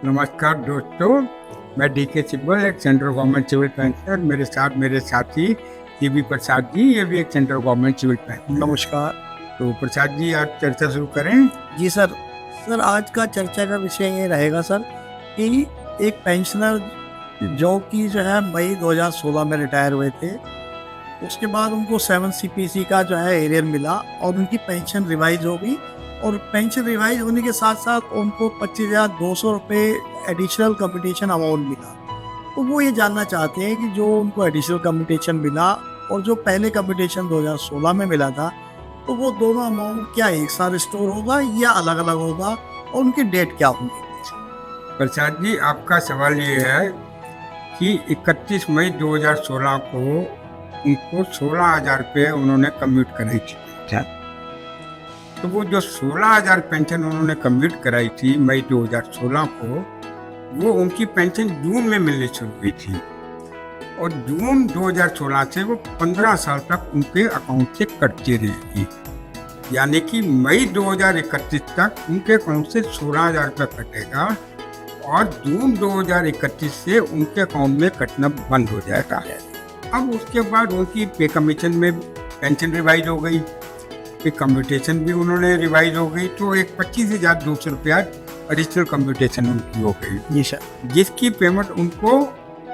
नमस्कार दोस्तों, मैं डीके सिब्बल, एक सेंट्रल गवर्नमेंट सिविल पेंशनर। मेरे साथ मेरे साथी सीबी प्रसाद जी, ये भी एक सेंट्रल गवर्नमेंट सिविल पेंशनर। नमस्कार। तो प्रसाद जी, आज चर्चा शुरू करें। जी सर। आज का चर्चा का विषय ये रहेगा सर कि एक पेंशनर जो है मई 2016 में रिटायर हुए थे, उसके बाद उनको 7 CPC का एरियर मिला और उनकी पेंशन रिवाइज हो गई। और पेंशन रिवाइज होने के साथ साथ उनको 25,200 रुपये एडिशनल कंपटीशन अमाउंट मिला। तो वो ये जानना चाहते हैं कि जो उनको एडिशनल कंपटीशन मिला और जो पहले कंपटीशन 2016 में मिला था, तो वो दोनों अमाउंट क्या एक साथ रिस्टोर होगा या अलग अलग होगा और उनकी डेट क्या होगी? प्रसाद जी, आपका सवाल ये है कि 31 मई 2016 को उनको 16,000 रुपये उन्होंने कम्यूट कराई थी। तो वो जो 16,000 पेंशन उन्होंने कम्यूट कराई थी मई 2016 को, वो उनकी पेंशन जून में मिलनी शुरू हुई थी और जून 2016 से वो 15 साल तक उनके अकाउंट से कटती रहेगी। यानी कि मई 2031 तक उनके अकाउंट से 16,000 रुपये कटेगा और जून 2031 से उनके अकाउंट में कटना बंद हो जाएगा। अब उसके बाद उनकी पे कमीशन में पेंशन रिवाइज हो गई, पे कम्यूटेशन भी उन्होंने रिवाइज हो गई, तो एक 25,200 रुपया एडिशनल कम्यूटेशन उनकी हो गई। जी सर। जिसकी पेमेंट उनको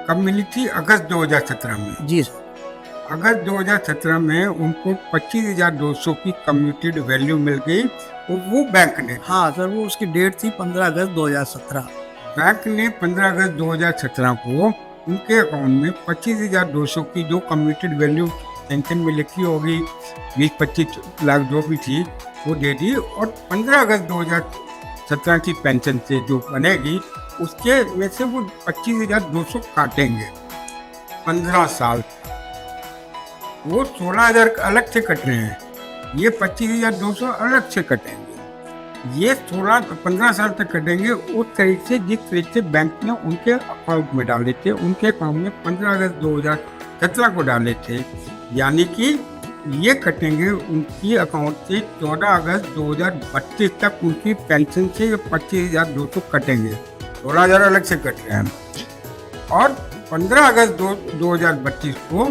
कब मिली थी? अगस्त 2017 में। जी सर। अगस्त 2017 में उनको 25,200 की कम्यूटेड वैल्यू मिल गई और वो बैंक ने, हाँ सर, वो उसकी डेट थी 15 अगस्त 2017। बैंक ने 15 अगस्त 2017 को उनके अकाउंट में 25,200 की जो कम्यूटेड वैल्यू पेंशन में लिखी होगी 20-25 लाख जो भी थी, वो दे दी। और 15 अगस्त 2017 की पेंशन से जो बनेगी उसके में से वो 25,200 काटेंगे 15 साल। वो 16,000 अलग से कट रहे हैं, ये 25,200 अलग से कटेंगे। ये 15 साल तक कटेंगे उस तरीके से जिस तरीके से बैंक ने उनके अकाउंट में डाले थे। उनके अकाउंट में 15 अगस्त 2017 को डाले थे, यानी कि ये कटेंगे उनकी अकाउंट से 14 अगस्त 2032 तक उनकी पेंशन से 25,200 कटेंगे। 16,000 अलग से कट रहे हैं और 15 अगस्त 2032 को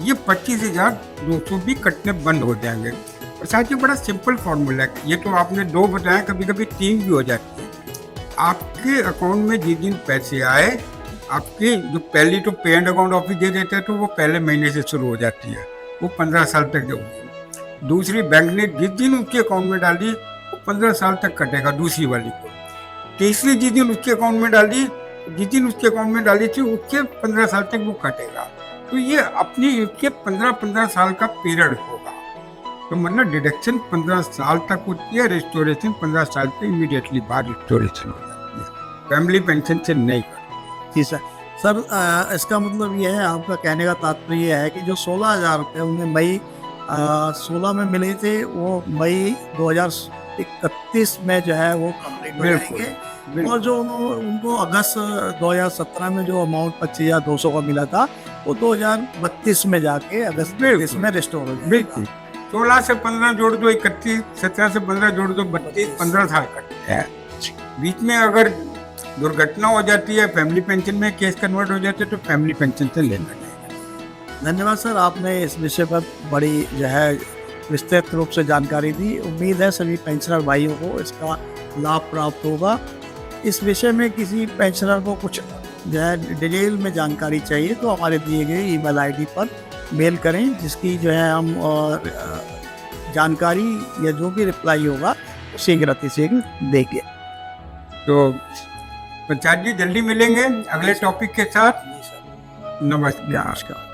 ये 25,200 भी कटने बंद हो जाएंगे। और साथ ही बड़ा सिंपल फॉर्मूला है, ये तो आपने 2 बताया, कभी कभी 3 भी हो जाती है। आपके अकाउंट में जिस दिन पैसे आए, आपकी जो पहली तो पे एंड अकाउंट ऑफिस दे देता है, तो वो पहले महीने से शुरू हो जाती है, वो 15 साल तक जाऊँगी। दूसरी, बैंक ने जिस दिन उसके अकाउंट में डाली वो 15 साल तक कटेगा दूसरी वाली को। तीसरी, जिस दिन उसके अकाउंट में डाली, जिस दिन उसके अकाउंट में डाली थी उसके 15 साल तक वो कटेगा। तो ये अपनी उसके 15 साल का पीरियड होगा। तो मतलब डिडक्शन 15 साल तक होती है, रिस्टोरेशन 15 साल से इमीडिएटली बाद रिस्टोरेशन हो जाती है, फैमिली पेंशन से नहीं करती। जी सर। सर, इसका मतलब ये है, आपका कहने का तात्पर्य ये है कि जो 16,000 रुपये उन्हें मई 16 में मिले थे, वो मई 2031 में वो कंप्लीट हो जाएंगे। और जो उनको अगस्त 2017 में जो अमाउंट 25,200 का मिला था, वो 2032 में जाके अगस्त 2032 में रिस्टोर हो जाएगा। 16 से 15 जोड़ दो 31, 17 से 15 जोड़ दो 32, 15 साल कटते हैं। बीच में अगर दुर्घटना हो जाती है, फैमिली पेंशन में केस कन्वर्ट हो जाते हैं, तो फैमिली पेंशन से लेना चाहिए। धन्यवाद सर, आपने इस विषय पर बड़ी विस्तृत रूप से जानकारी दी। उम्मीद है सभी पेंशनर भाइयों को इसका लाभ प्राप्त होगा। इस विषय में किसी पेंशनर को कुछ डिटेल में जानकारी चाहिए तो हमारे दिए गए ईमेल आईडी पर मेल करें, जिसकी हम जानकारी या जो भी रिप्लाई होगा शीघ्र देंगे। तो प्रसाद जी, जल्दी मिलेंगे अगले टॉपिक के साथ। नमस्कार।